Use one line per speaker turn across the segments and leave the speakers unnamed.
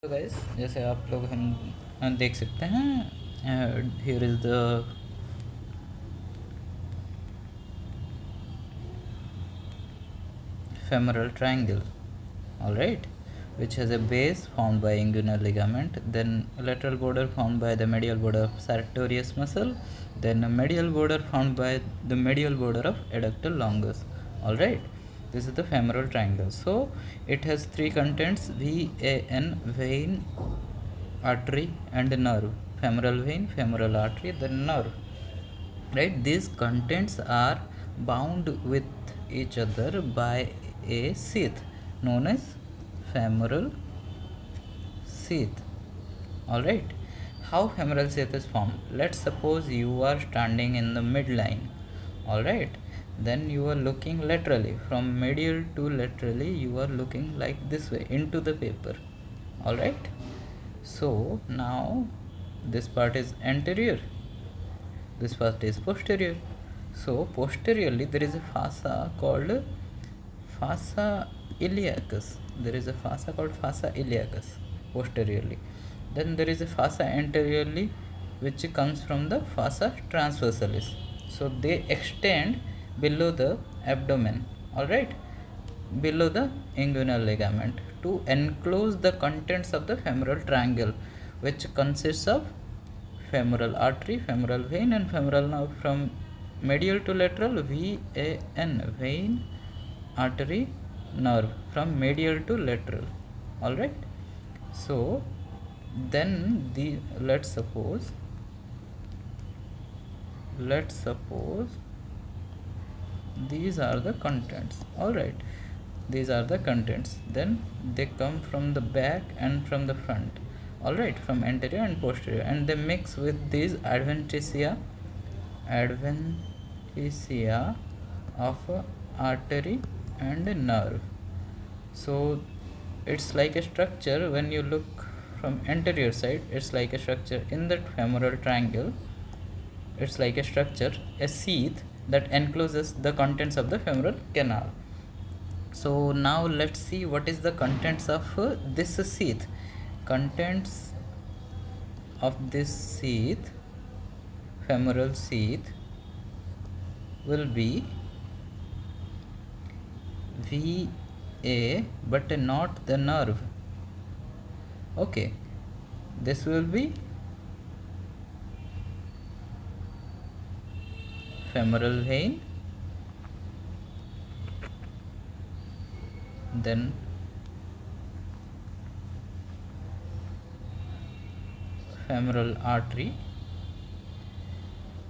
तो गाइस जैसे आप लोग हम देख सकते हैं here is the femoral triangle, all right, which has a base formed by inguinal ligament, then a lateral border formed by the medial border of sartorius muscle, then a medial border formed by the medial border of adductor longus. All right, this is the femoral triangle. So it has three contents: VAN, vein, artery, and nerve. Femoral vein, femoral artery, then nerve. Right, these contents are bound with each other by a sheath known as femoral sheath. All right, how femoral sheath is formed? Let's suppose you are standing in the midline. All right, then you are looking laterally. From medial to laterally you are looking like this way into the paper. All right, so now this part is anterior, this part is posterior. So posteriorly there is a fossa called fossa iliacus. There is a fossa called fossa iliacus posteriorly. Then there is a fossa anteriorly which comes from the fossa transversalis. So they extend below the abdomen, all right, below the inguinal ligament, to enclose the contents of the femoral triangle, which consists of femoral artery, femoral vein, and femoral nerve. From medial to lateral, VAN, vein, artery, nerve, from medial to lateral. All right, so then let's suppose these are the contents. All right, these are the contents. Then they come from the back and from the front. All right, from anterior and posterior, and they mix with these adventitia of artery and nerve. So it's like a structure. When you look from anterior side, it's like a structure in the femoral triangle. It's like a structure, a sheath that encloses the contents of the femoral canal. So now let's see what is the contents of this sheath. Contents of this sheath, femoral sheath, will be VA, but not the nerve. Okay, this will be femoral vein, then femoral artery.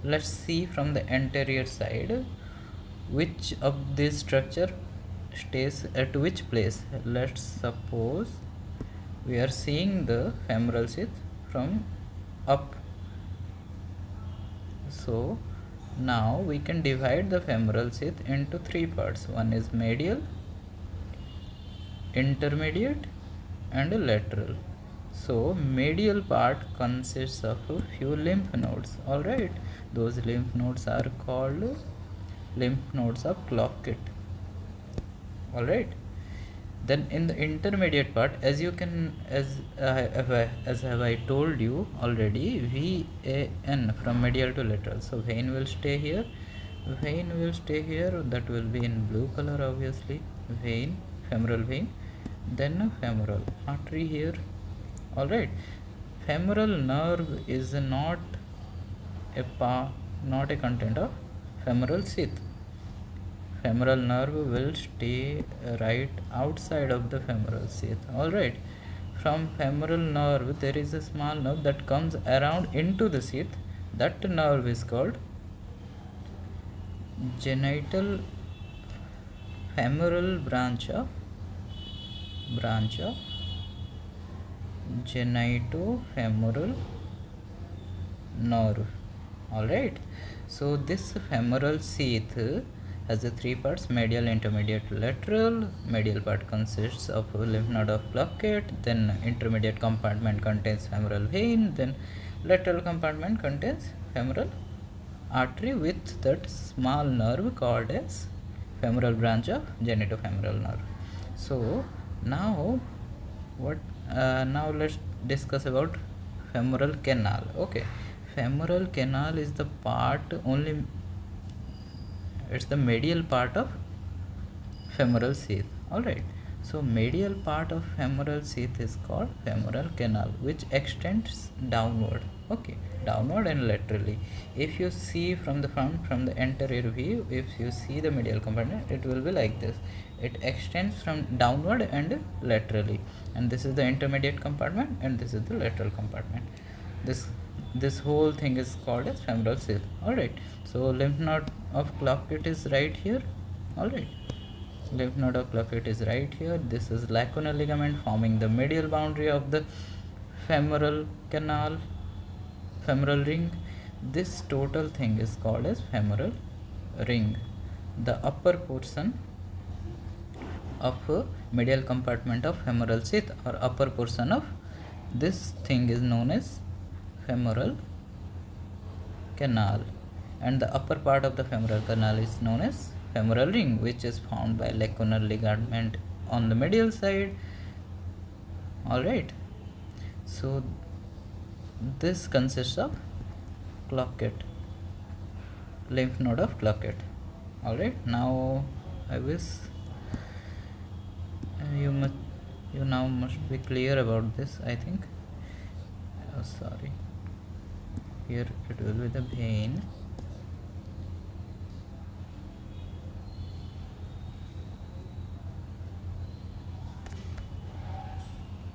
Let's see from the anterior side which of this structure stays at which place. Let's suppose we are seeing the femoral sheath from up. So now we can divide the femoral sheath into three parts. One is medial, intermediate, and lateral. So medial part consists of a few lymph nodes. All right, those lymph nodes are called lymph nodes of Cloquet. All right, then in the intermediate part, as you can as have I told you already, VAN, from medial to lateral. So vein will stay here, vein will stay here, that will be in blue color obviously. Vein, femoral vein, then femoral artery here. All right, femoral nerve is not a content of femoral sheath. Femoral nerve will stay right outside of the femoral sheath. All right, from femoral nerve there is a small nerve that comes around into the sheath. That nerve is called genital femoral branch of genitofemoral nerve. All right, so this femoral sheath has the three parts: medial, intermediate, lateral. Medial part consists of a lymph node of Cloquet, then intermediate compartment contains femoral vein, then lateral compartment contains femoral artery with that small nerve called as femoral branch of genitofemoral nerve. So now what Now let's discuss about femoral canal. Okay, femoral canal is the part only, it's the medial part of femoral sheath. All right, so medial part of femoral sheath is called femoral canal, which extends downward. Okay, downward and laterally. If you see from the front, from the anterior view, if you see the medial compartment, it will be like this. It extends from downward and laterally, and this is the intermediate compartment and this is the lateral compartment. This whole thing is called as femoral sheath. All right, so lymph node of Cloquet is right here. All right, lymph node of Cloquet is right here. This is lacunar ligament forming the medial boundary of the femoral canal, femoral ring. This total thing is called as femoral ring. The upper portion of medial compartment of femoral sheath, or upper portion of this thing, is known as femoral canal, and the upper part of the femoral canal is known as femoral ring, which is formed by lacunar ligament on the medial side. All right, so this consists of Cloquet, lymph node of Cloquet. All right, now I wish you now must be clear about this. I think, oh, sorry, here it will be the vein.